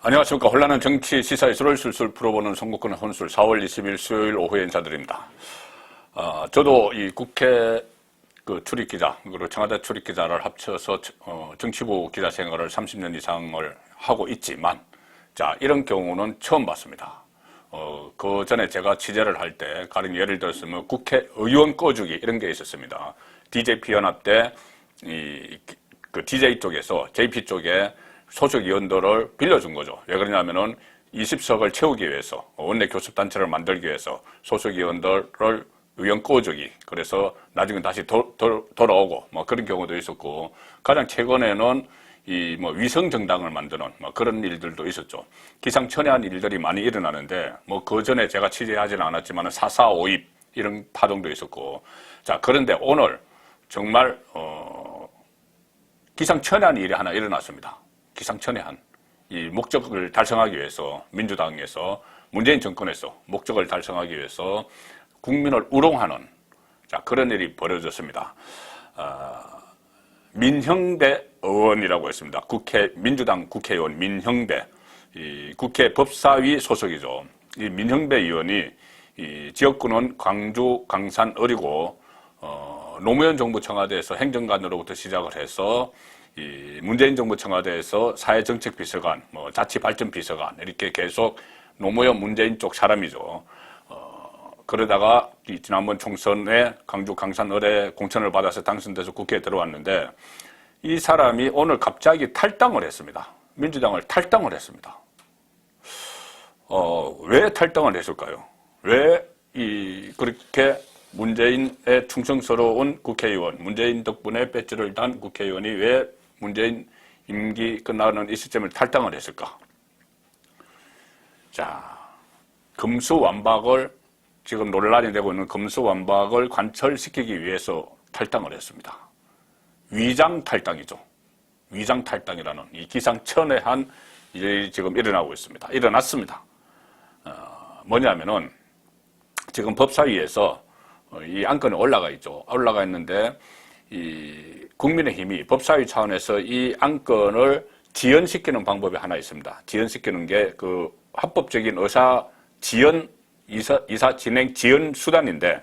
안녕하십니까. 혼란한 정치 시사 이슈를 술술 풀어보는 선거권 혼술 4월 20일 수요일 오후에 인사드립니다. 저도 이 국회 출입 기자, 그리고 청와대 출입 기자를 합쳐서 정치부 기자 생활을 30년 이상을 하고 있지만, 자, 이런 경우는 처음 봤습니다. 그 전에 제가 취재를 할 때, 가령 예를 들었으면 국회의원 꺼주기 이런 게 있었습니다. DJP 연합 때, DJ 쪽에서, JP 쪽에 소속 의원들을 빌려준 거죠. 왜 그러냐면은 20석을 채우기 위해서, 원내 교섭단체를 만들기 위해서 소속 의원들을 의원 꺼주기. 그래서 나중에 다시 돌아오고, 그런 경우도 있었고, 가장 최근에는 위성정당을 만드는 그런 일들도 있었죠. 기상천외한 일들이 많이 일어나는데, 그 전에 제가 취재하지는 않았지만 4.4.5입 이런 파동도 있었고, 자, 그런데 오늘 정말, 기상천외한 일이 하나 일어났습니다. 기상천외한 이 목적을 달성하기 위해서 민주당에서 문재인 정권에서 목적을 달성하기 위해서 국민을 우롱하는 자 그런 일이 벌어졌습니다. 민형배 의원이라고 했습니다. 민주당 국회의원 민형배 이 국회 법사위 소속이죠. 이 민형배 의원이 이 지역구는 광주, 강산, 어리고 노무현 정부 청와대에서 행정관으로부터 시작을 해서 이 문재인 정부 청와대에서 사회정책비서관, 자치발전비서관 이렇게 계속 노무현 문재인 쪽 사람이죠. 그러다가 지난번 총선에 광주 강산 을에 공천을 받아서 당선돼서 국회에 들어왔는데 이 사람이 오늘 갑자기 탈당을 했습니다. 민주당을 탈당을 했습니다. 왜 탈당을 했을까요? 왜 그렇게 문재인의 충성스러운 국회의원, 문재인 덕분에 배지를 단 국회의원이 왜 문재인 임기 끝나는 이 시점을 탈당을 했을까? 자, 금수완박을 지금 논란이 되고 있는 금수완박을 관철시키기 위해서 탈당을 했습니다. 위장 탈당이죠. 위장 탈당이라는 이 기상천외한 일이 지금 일어나고 있습니다. 일어났습니다. 뭐냐면은 지금 법사위에서 이 안건이 올라가 있죠. 올라가 있는데 이 국민의힘이 법사위 차원에서 이 안건을 지연시키는 방법이 하나 있습니다. 지연시키는 게 그 합법적인 이사 진행 지연 수단인데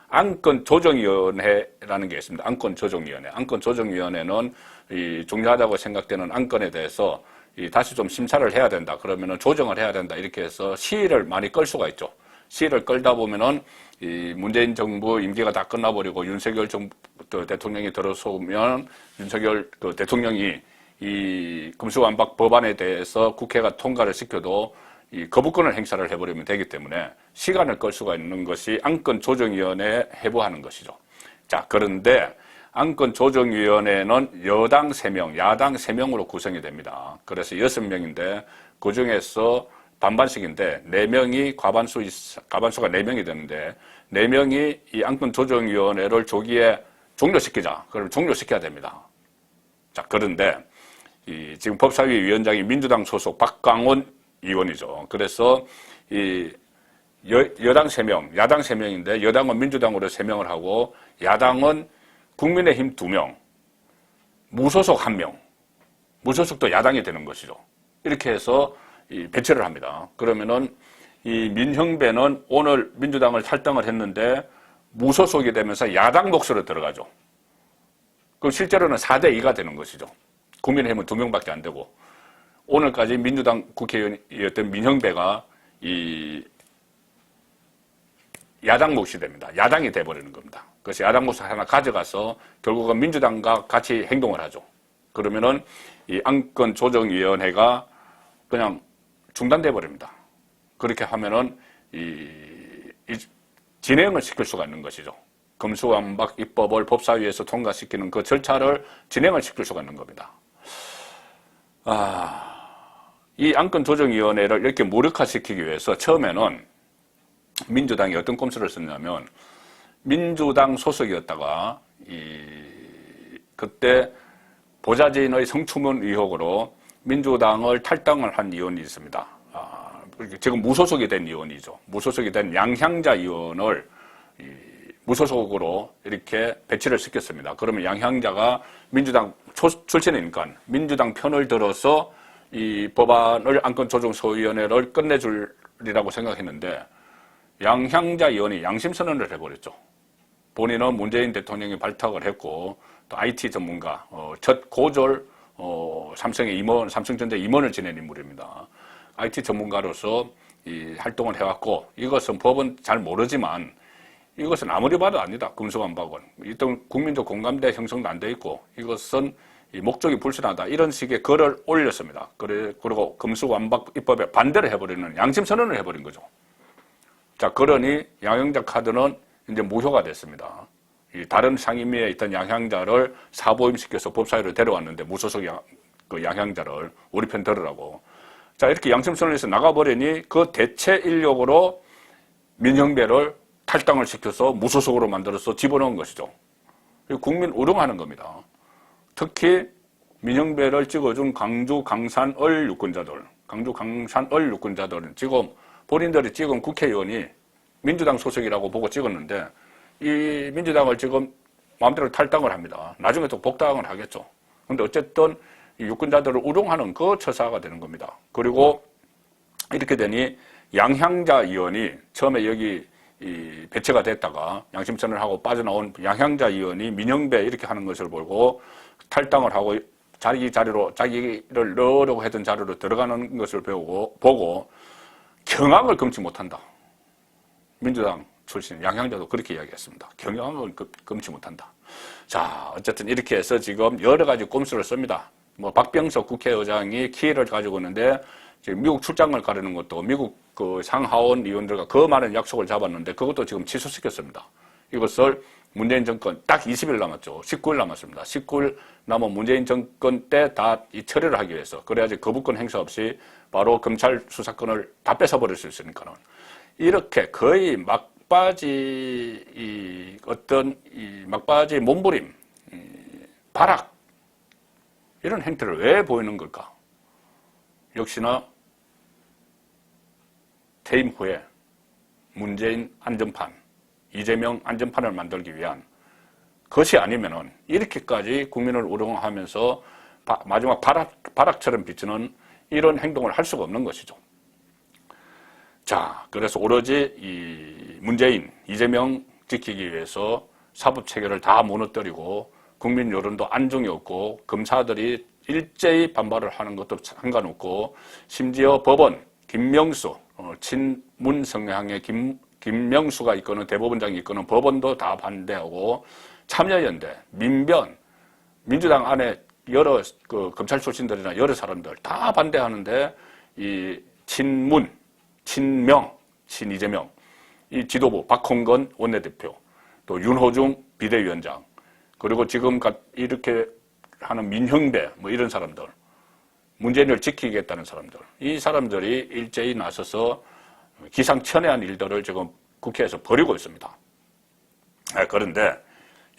안건 조정위원회라는 게 있습니다. 안건 조정위원회. 안건 조정위원회는 이 중요하다고 생각되는 안건에 대해서 다시 좀 심사를 해야 된다. 그러면은 조정을 해야 된다. 이렇게 해서 시일을 많이 끌 수가 있죠. 시일을 끌다 보면은 이 문재인 정부 임기가 다 끝나버리고 윤석열 정부 대통령이 들어서면 윤석열 대통령이 이 금수완박 법안에 대해서 국회가 통과를 시켜도 이 거부권을 행사를 해버리면 되기 때문에 시간을 끌 수가 있는 것이 안건조정위원회에 해부하는 것이죠. 자, 그런데 안건조정위원회는 여당 3명, 야당 3명으로 구성이 됩니다. 그래서 6명인데 그 중에서 반반씩인데 4명이 과반수가 4명이 되는데 4명이 이 안건조정위원회를 조기에 종료시키자. 그럼 종료시켜야 됩니다. 자, 그런데 지금 법사위 위원장이 민주당 소속 박광온 의원이죠. 그래서 여당 3명, 야당 3명인데 여당은 민주당으로 3명을 하고 야당은 국민의힘 2명, 무소속 1명, 무소속도 야당이 되는 것이죠. 이렇게 해서 배치를 합니다. 그러면은 이 민형배는 오늘 민주당을 탈당을 했는데 무소속이 되면서 야당 몫으로 들어가죠. 그럼 실제로는 4대2가 되는 것이죠. 국민의힘은 2명밖에 안 되고 오늘까지 민주당 국회의원이었던 민형배가 이 야당 몫이 됩니다. 야당이 돼버리는 겁니다. 그래서 야당 몫을 하나 가져가서 결국은 민주당과 같이 행동을 하죠. 그러면은 이 안건조정위원회가 그냥 중단돼 버립니다. 그렇게 하면은 진행을 시킬 수가 있는 것이죠. 금수완박 입법을 법사위에서 통과시키는 그 절차를 진행을 시킬 수가 있는 겁니다. 이 안건조정위원회를 이렇게 무력화시키기 위해서 처음에는 민주당이 어떤 꼼수를 썼냐면 민주당 소속이었다가 그때 보좌진의 성추문 의혹으로 민주당을 탈당을 한 의원이 있습니다. 지금 무소속이 된 의원이죠. 무소속이 된 양향자 의원을 무소속으로 이렇게 배치를 시켰습니다. 그러면 양향자가 민주당 출신이니까 민주당 편을 들어서 이 법안을 안건조정소위원회를 끝내주리라고 생각했는데 양향자 의원이 양심선언을 해버렸죠. 본인은 문재인 대통령이 발탁을 했고 또 IT 전문가, 첫 고졸 삼성의 임원, 삼성전자 임원을 지낸 인물입니다. IT 전문가로서 이 활동을 해왔고 이것은 법은 잘 모르지만 이것은 아무리 봐도 아니다. 금수완박은. 일단 국민적 공감대 형성도 안 돼 있고 이것은 이 목적이 불순하다. 이런 식의 글을 올렸습니다. 그리고 금수완박 입법에 반대를 해버리는 양심선언을 해버린 거죠. 자, 그러니 양향자 카드는 이제 무효가 됐습니다. 이 다른 상임위에 있던 양향자를 사보임시켜서 법사위로 데려왔는데 무소속 양향자를 우리 편 들으라고. 자, 이렇게 양심선언에서 나가버리니 그 대체 인력으로 민형배를 탈당을 시켜서 무소속으로 만들어서 집어넣은 것이죠. 국민 우롱하는 겁니다. 특히 민형배를 찍어준 강주, 강산, 을 유권자들, 강주, 강산, 을 유권자들은 지금 본인들이 찍은 국회의원이 민주당 소속이라고 보고 찍었는데 이 민주당을 지금 마음대로 탈당을 합니다. 나중에 또 복당을 하겠죠. 근데 어쨌든 이 유권자들을 우롱하는 그 처사가 되는 겁니다. 그리고 이렇게 되니 양향자 의원이 처음에 여기 이 배치가 됐다가 양심선언을 하고 빠져나온 양향자 의원이 민형배 이렇게 하는 것을 보고 탈당을 하고 자기를 넣으려고 했던 자리로 들어가는 것을 보고 경악을 금치 못한다. 민주당 출신 양향자도 그렇게 이야기했습니다. 경악을 금치 못한다. 자, 어쨌든 이렇게 해서 지금 여러 가지 꼼수를 씁니다. 뭐 박병석 국회의장이 키를 가지고 있는데 지금 미국 출장을 가려는 것도 미국 그 상하원 의원들과 그 많은 약속을 잡았는데 그것도 지금 취소시켰습니다. 이것을 문재인 정권 딱 20일 남았죠. 19일 남았습니다. 19일 남은 문재인 정권 때 다 이 처리를 하기 위해서 그래야지 거부권 행사 없이 바로 검찰 수사권을 다 뺏어버릴 수 있으니까는 이렇게 거의 막바지 막바지 몸부림, 발악 이런 행태를 왜 보이는 걸까? 역시나 퇴임 후에 문재인 안전판, 이재명 안전판을 만들기 위한 것이 아니면은 이렇게까지 국민을 우롱하면서 마지막 발악처럼 비치는 이런 행동을 할 수가 없는 것이죠. 자, 그래서 오로지 이 문재인, 이재명 지키기 위해서 사법 체계를 다 무너뜨리고 국민 여론도 안정이 없고 검사들이 일제히 반발을 하는 것도 상관없고 심지어 법원 김명수 친문 성향의 김명수가 이끄는 대법원장이 이끄는 법원도 다 반대하고 참여연대, 민변, 민주당 안에 여러 그 검찰 출신들이나 여러 사람들 다 반대하는데 이 친문, 친명, 친이재명 이 지도부 박홍건 원내대표 또 윤호중 비대위원장 그리고 지금 이렇게 하는 민형배 뭐 이런 사람들 문재인을 지키겠다는 사람들 이 사람들이 일제히 나서서 기상천외한 일들을 지금 국회에서 벌이고 있습니다. 그런데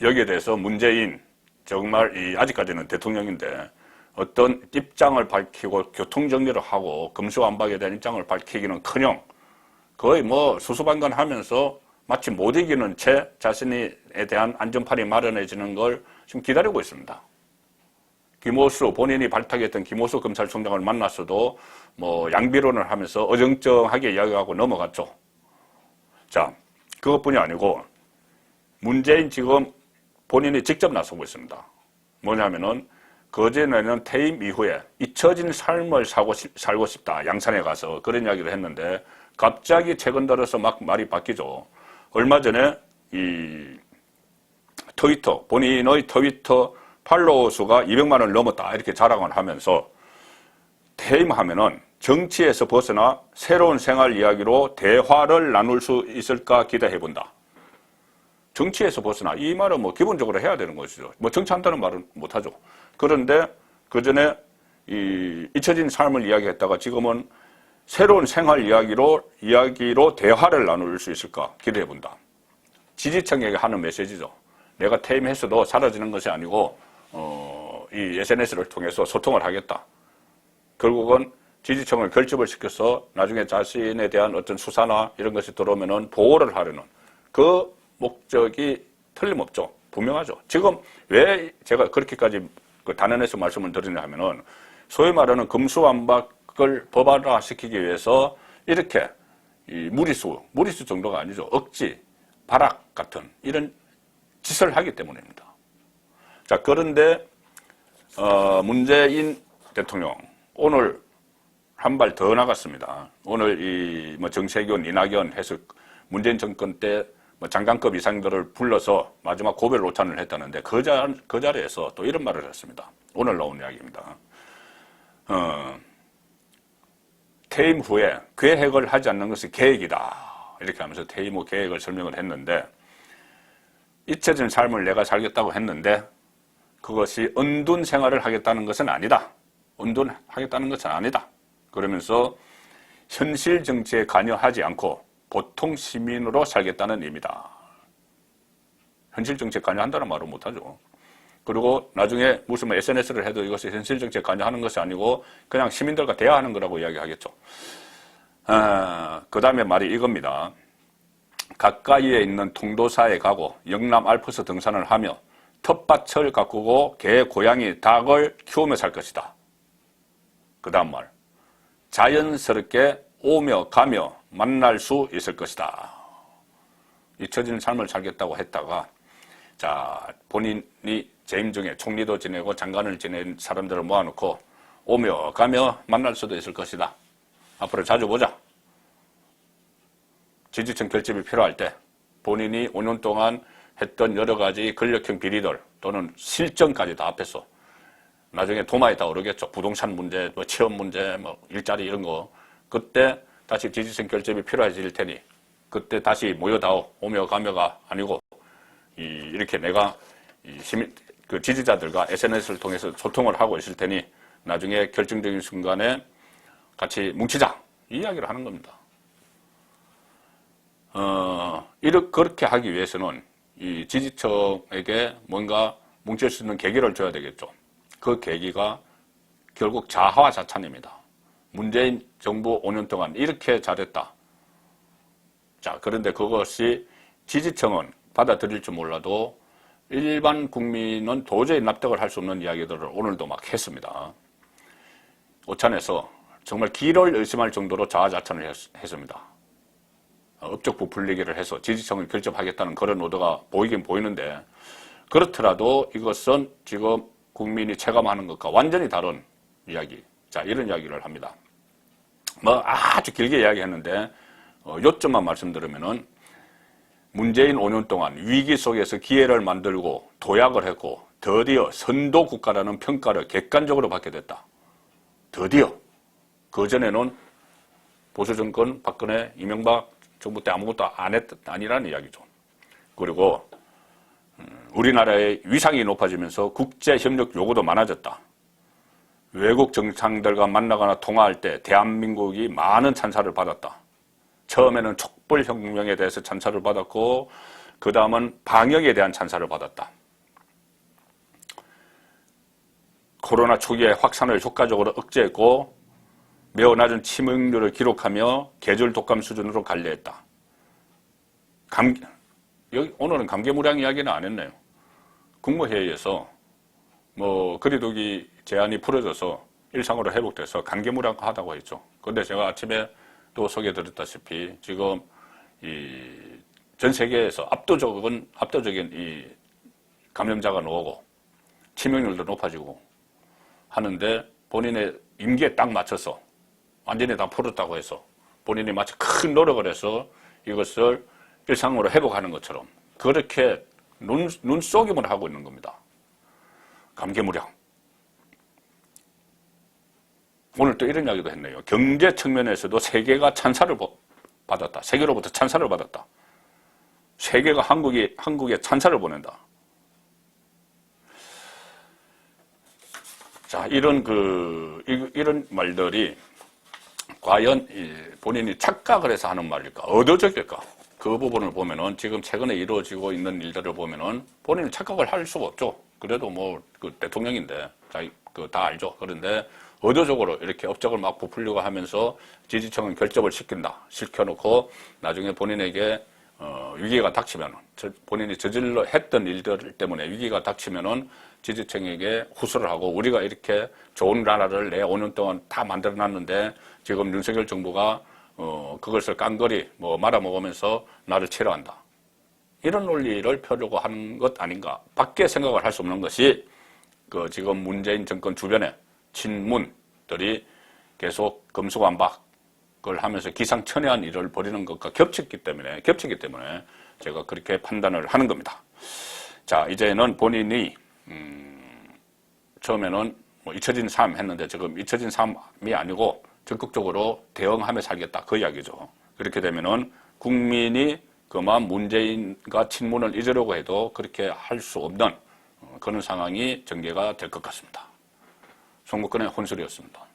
여기에 대해서 문재인 정말 아직까지는 대통령인데 어떤 입장을 밝히고 교통정리를 하고 금수완박에 대한 입장을 밝히기는커녕 거의 뭐 수수방관하면서 마치 못 이기는 채 자신에 대한 안전판이 마련해지는 걸 지금 기다리고 있습니다. 김호수 본인이 발탁했던 김호수 검찰총장을 만났어도 뭐 양비론을 하면서 어정쩡하게 이야기하고 넘어갔죠. 자, 그것뿐이 아니고 문재인 지금 본인이 직접 나서고 있습니다. 뭐냐면은 그전에는 퇴임 이후에 잊혀진 삶을 살고 싶다. 양산에 가서 그런 이야기를 했는데 갑자기 최근 들어서 막 말이 바뀌죠. 얼마 전에 이 트위터, 본인의 트위터 팔로워 수가 200만 원을 넘었다. 이렇게 자랑을 하면서 퇴임하면은 정치에서 벗어나 새로운 생활 이야기로 대화를 나눌 수 있을까 기대해본다. 정치에서 벗어나 이 말은 뭐 기본적으로 해야 되는 것이죠. 뭐 정치한다는 말은 못하죠. 그런데 그 전에 잊혀진 삶을 이야기했다가 지금은 새로운 생활 이야기로 대화를 나눌 수 있을까 기대해본다. 지지층에게 하는 메시지죠. 내가 퇴임했어도 사라지는 것이 아니고 이 SNS를 통해서 소통을 하겠다. 결국은 지지층을 결집을 시켜서 나중에 자신에 대한 어떤 수사나 이런 것이 들어오면은 보호를 하려는 그 목적이 틀림없죠. 분명하죠. 지금 왜 제가 그렇게까지 단언해서 말씀을 드리냐 하면은 소위 말하는 금수완박을 법안화시키기 위해서 이렇게 이 무리수 정도가 아니죠. 억지, 발악 같은 이런 짓을 하기 때문입니다. 자, 그런데 문재인 대통령 오늘 한 발 더 나갔습니다. 오늘 이 뭐 정세균, 이낙연 해서 문재인 정권 때 뭐 장관급 이상들을 불러서 마지막 고별 오찬을 했다는데 그 자리에서 또 이런 말을 했습니다. 오늘 나온 이야기입니다. 퇴임 후에 계획을 하지 않는 것이 계획이다. 이렇게 하면서 퇴임 후 계획을 설명을 했는데 잊혀진 삶을 내가 살겠다고 했는데 그것이 은둔 생활을 하겠다는 것은 아니다. 은둔하겠다는 것은 아니다. 그러면서 현실 정치에 관여하지 않고 보통 시민으로 살겠다는 의미다. 현실 정치에 관여한다는 말은 못하죠. 그리고 나중에 무슨 뭐 SNS를 해도 이것이 현실 정치에 관여하는 것이 아니고 그냥 시민들과 대화하는 거라고 이야기하겠죠. 그 다음에 말이 이겁니다. 가까이에 있는 통도사에 가고 영남 알프스 등산을 하며 텃밭을 가꾸고 개, 고양이, 닭을 키우며 살 것이다. 그 다음 말. 자연스럽게 오며 가며 만날 수 있을 것이다. 잊혀진 삶을 살겠다고 했다가 자 본인이 재임 중에 총리도 지내고 장관을 지낸 사람들을 모아놓고 오며 가며 만날 수도 있을 것이다. 앞으로 자주 보자. 지지층 결집이 필요할 때 본인이 5년 동안 했던 여러 가지 권력형 비리들 또는 실정까지 다 앞에서 나중에 도마에 다 오르겠죠. 부동산 문제, 뭐 취업 문제, 뭐 일자리 이런 거. 그때 다시 지지층 결집이 필요해질 테니 그때 다시 모여다오. 오며 가며가 아니고 이렇게 내가 시민 그 지지자들과 SNS를 통해서 소통을 하고 있을 테니 나중에 결정적인 순간에 같이 뭉치자. 이 이야기를 하는 겁니다. 그렇게 하기 위해서는 이 지지층에게 뭔가 뭉칠 수 있는 계기를 줘야 되겠죠. 그 계기가 결국 자화자찬입니다. 문재인 정부 5년 동안 이렇게 잘했다. 자, 그런데 그것이 지지층은 받아들일지 몰라도 일반 국민은 도저히 납득을 할 수 없는 이야기들을 오늘도 막 했습니다. 오찬에서 정말 기를 의심할 정도로 자화자찬을 했습니다. 업적 부풀리기를 해서 지지층을 결집하겠다는 그런 의도가 보이긴 보이는데 그렇더라도 이것은 지금 국민이 체감하는 것과 완전히 다른 이야기. 자, 이런 이야기를 합니다. 뭐 아주 길게 이야기했는데 요점만 말씀드리면은 문재인 5년 동안 위기 속에서 기회를 만들고 도약을 했고 드디어 선도 국가라는 평가를 객관적으로 받게 됐다. 드디어. 그전에는 보수정권 박근혜 이명박 정부 때 아무것도 아니라는 이야기죠. 그리고 우리나라의 위상이 높아지면서 국제협력 요구도 많아졌다. 외국 정상들과 만나거나 통화할 때 대한민국이 많은 찬사를 받았다. 처음에는 촛불혁명에 대해서 찬사를 받았고 그 다음은 방역에 대한 찬사를 받았다. 코로나 초기에 확산을 효과적으로 억제했고 매우 낮은 치명률을 기록하며 계절 독감 수준으로 관리했다. 오늘은 감개무량 이야기는 안 했네요. 국무회의에서 뭐 거리두기 제한이 풀어져서 일상으로 회복돼서 감개무량하다고 했죠. 그런데 제가 아침에 또 소개드렸다시피 지금 전 세계에서 압도적인 이 감염자가 나오고 치명률도 높아지고 하는데 본인의 임기에 딱 맞춰서 완전히 다 풀었다고 해서 본인이 마치 큰 노력을 해서 이것을 일상으로 회복하는 것처럼 그렇게 눈속임을 하고 있는 겁니다. 감개무량. 오늘 또 이런 이야기도 했네요. 경제 측면에서도 세계가 찬사를 받았다. 세계로부터 찬사를 받았다. 세계가 한국에 찬사를 보낸다. 자, 이런 말들이 과연 본인이 착각을 해서 하는 말일까? 의도적일까? 그 부분을 보면은 지금 최근에 이루어지고 있는 일들을 보면은 본인은 착각을 할 수가 없죠. 그래도 뭐 그 대통령인데 다 알죠. 그런데 의도적으로 이렇게 업적을 막 부풀리고 하면서 지지층은 결집을 시켜놓고 나중에 본인에게 위기가 닥치면 본인이 저질러 했던 일들 때문에 위기가 닥치면은 지지층에게 후수를 하고 우리가 이렇게 좋은 나라를 내 5년 동안 다 만들어놨는데 지금 윤석열 정부가 그것을 깡그리 말아먹으면서 나를 치러한다. 이런 논리를 펴려고 하는 것 아닌가. 밖에 생각을 할 수 없는 것이 지금 문재인 정권 주변에 친문들이 계속 금수반박을 하면서 기상천외한 일을 벌이는 것과 겹치기 때문에 제가 그렇게 판단을 하는 겁니다. 자, 이제는 본인이 처음에는 잊혀진 삶 했는데 지금 잊혀진 삶이 아니고 적극적으로 대응하며 살겠다 그 이야기죠. 그렇게 되면은 국민이 그만 문재인과 친문을 잊으려고 해도 그렇게 할 수 없는 그런 상황이 전개가 될 것 같습니다. 송국근의 혼술이었습니다.